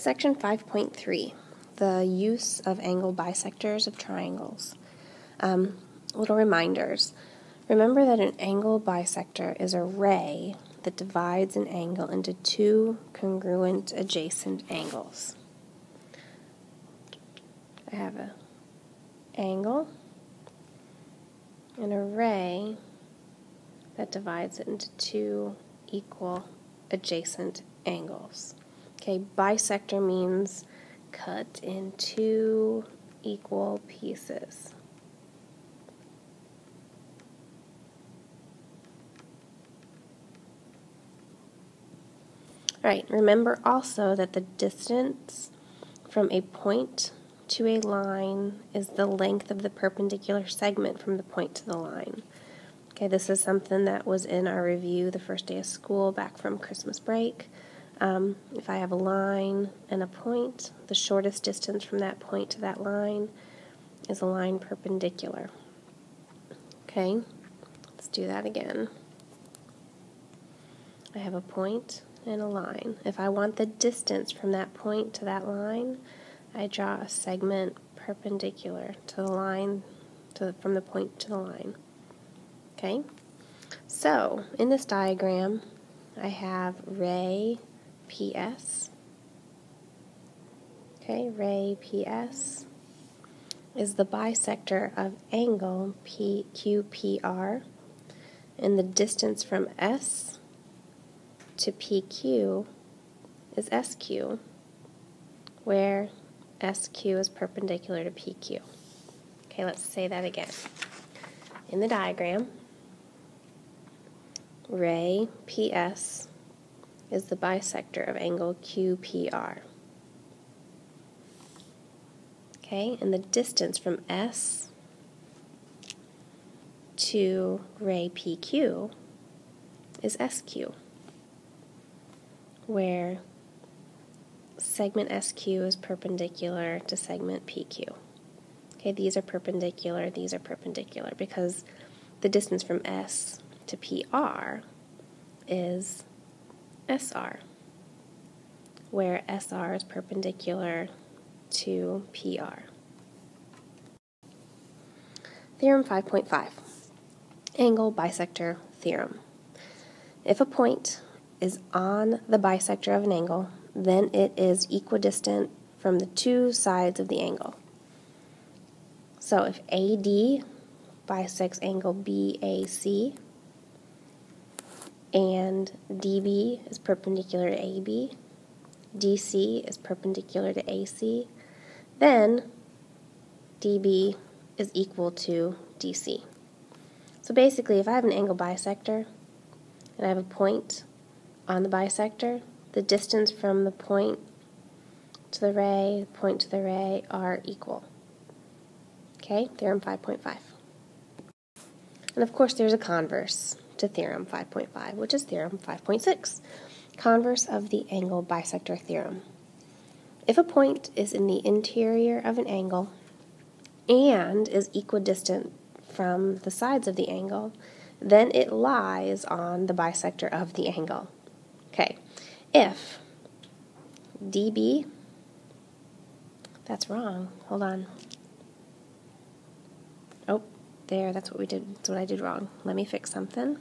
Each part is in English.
Section 5.3, the use of angle bisectors of triangles. Little reminders. Remember that an angle bisector is a ray that divides an angle into two congruent adjacent angles. I have an angle and a ray that divides it into two equal adjacent angles. Okay, bisector means cut in two equal pieces. Right, remember also that the distance from a point to a line is the length of the perpendicular segment from the point to the line. Okay, this is something that was in our review the first day of school back from Christmas break. If I have a line and a point, the shortest distance from that point to that line is a line perpendicular. Okay, let's do that again. I have a point and a line. If I want the distance from that point to that line, I draw a segment perpendicular to the line, from the point to the line. Okay, so in this diagram, I have ray PS. Okay, ray PS is the bisector of angle QPR, and the distance from S to PQ is SQ, where SQ is perpendicular to PQ. Okay, let's say that again. In the diagram, ray PS is the bisector of angle QPR. Okay, and the distance from S to ray PQ is SQ, where segment SQ is perpendicular to segment PQ. Okay, these are perpendicular because the distance from S to PR is SR, where SR is perpendicular to PR. Theorem 5.5, Angle Bisector Theorem. If a point is on the bisector of an angle, then it is equidistant from the two sides of the angle. So if AD bisects angle BAC and DB is perpendicular to AB, DC is perpendicular to AC, then DB is equal to DC. So basically, if I have an angle bisector and I have a point on the bisector, the distance from the point to the ray, are equal. Okay, theorem 5.5. And of course, there's a converse to theorem 5.5, which is theorem 5.6, converse of the angle bisector theorem. If a point is in the interior of an angle and is equidistant from the sides of the angle, then it lies on the bisector of the angle. Okay, if DB, that's wrong, hold on. Oh, there, that's what we did, that's what I did wrong. Let me fix something.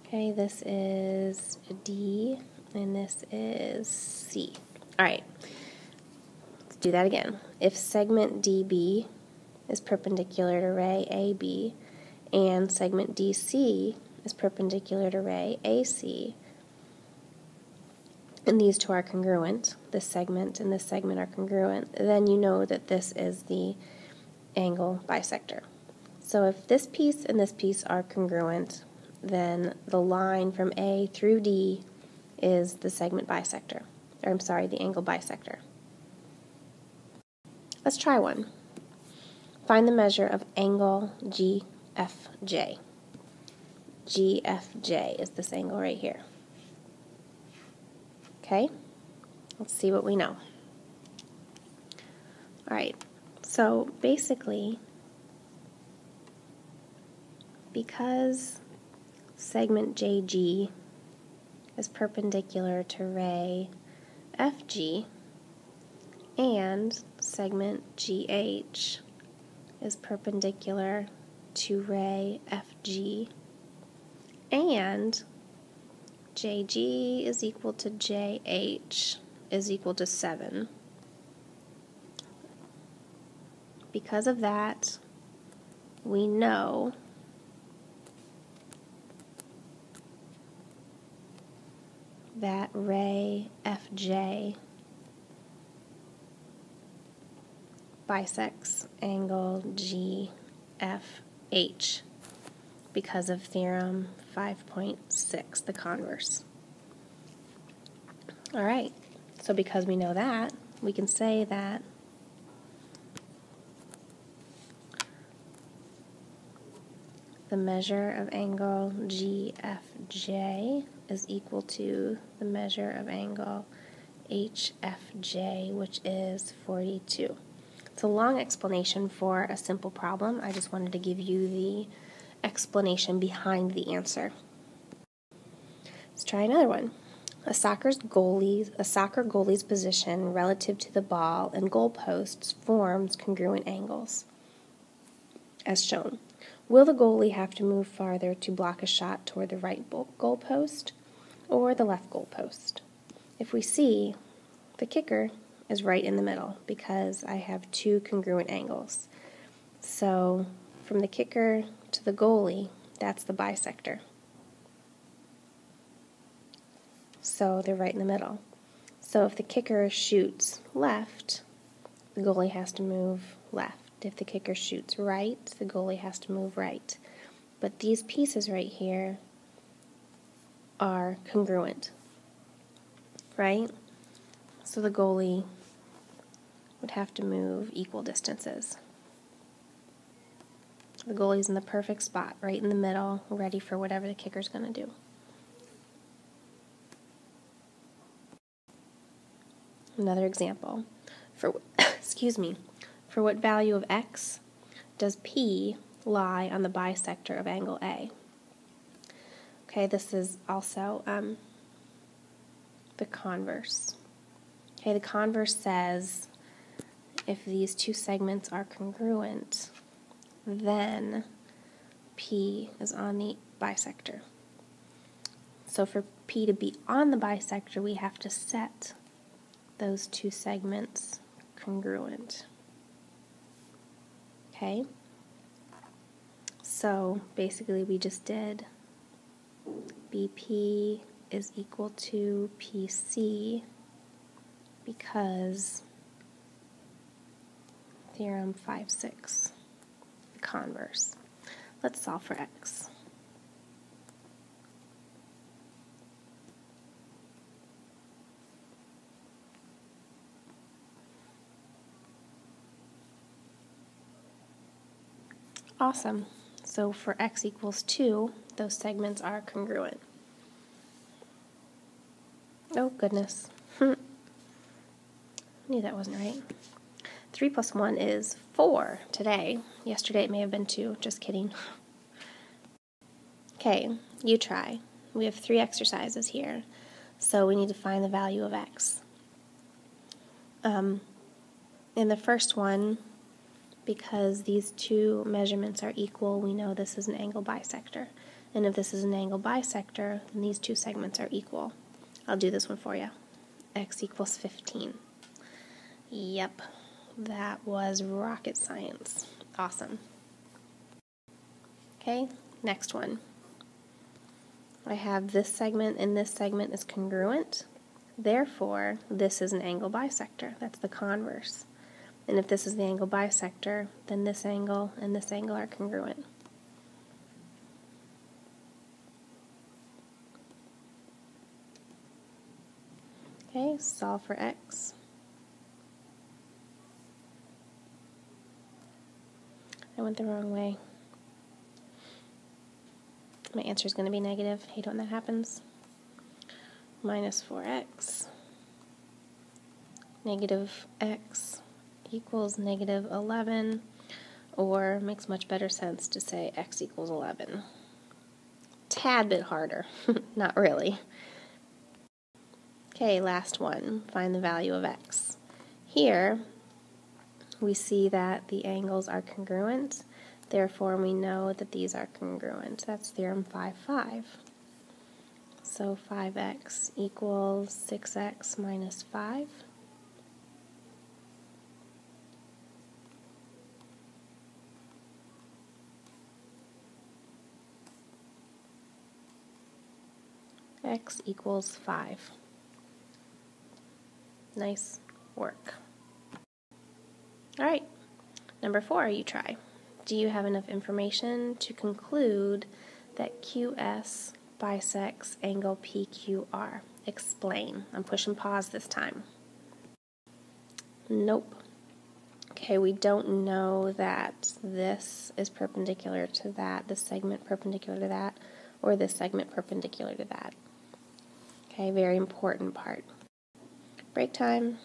Okay, this is D, and this is C. All right, let's do that again. If segment DB is perpendicular to ray AB, and segment DC is perpendicular to ray AC, and these two are congruent, this segment and this segment are congruent, then you know that this is the angle bisector. So if this piece and this piece are congruent, then the line from A through D is the segment bisector, or I'm sorry, the angle bisector. Let's try one. Find the measure of angle GFJ. GFJ is this angle right here. Okay, let's see what we know. All right, so basically, because segment JG is perpendicular to ray FG and segment GH is perpendicular to ray FG, and JG is equal to JH is equal to 7. Because of that, we know that ray FJ bisects angle GFH because of theorem 5.6, the converse. All right, so because we know that, we can say that the measure of angle GFJ is equal to the measure of angle HFJ, which is 42. It's a long explanation for a simple problem. I just wanted to give you the explanation behind the answer. Let's try another one. A soccer goalie's position relative to the ball and goalposts forms congruent angles, as shown. Will the goalie have to move farther to block a shot toward the right goalpost or the left goalpost? If we see, the kicker is right in the middle because I have two congruent angles. So from the kicker to the goalie, that's the bisector. So they're right in the middle. So if the kicker shoots left, the goalie has to move left. If the kicker shoots right, the goalie has to move right. But these pieces right here are congruent, right? So the goalie would have to move equal distances. The goalie's in the perfect spot, right in the middle, ready for whatever the kicker's going to do. Another example. For for what value of x does P lie on the bisector of angle A? Okay, this is also the converse. Okay, the converse says if these two segments are congruent, then P is on the bisector. So for P to be on the bisector, we have to set those two segments congruent. Okay? So basically we just did BP is equal to PC because theorem 5.6, the converse. Let's solve for x. Awesome. So for x equals 2, those segments are congruent. Oh, goodness. Knew that wasn't right. 3 plus 1 is 4 today. Yesterday it may have been 2. Just kidding. Okay, you try. We have 3 exercises here, so we need to find the value of x. In the first one, because these two measurements are equal, we know this is an angle bisector. And if this is an angle bisector, then these two segments are equal. I'll do this one for you. X equals 15. Yep, that was rocket science. Awesome. Okay, next one. I have this segment and this segment is congruent. Therefore, this is an angle bisector. That's the converse. And if this is the angle bisector, then this angle and this angle are congruent. Okay, solve for x. I went the wrong way. My answer is going to be negative. Hate when that happens. Minus 4x. Negative x equals negative 11, or makes much better sense to say x equals 11. Tad bit harder. Not really. Okay, last one. Find the value of x. Here, we see that the angles are congruent. Therefore, we know that these are congruent. That's theorem 5.5. So 5x equals 6x minus 5. X equals 5. Nice work. All right, number 4, you try. Do you have enough information to conclude that QS bisects angle PQR? Explain. I'm pushing pause this time. Nope. Okay, we don't know that this is perpendicular to that, this segment perpendicular to that, or this segment perpendicular to that. Okay, very important part. Break time.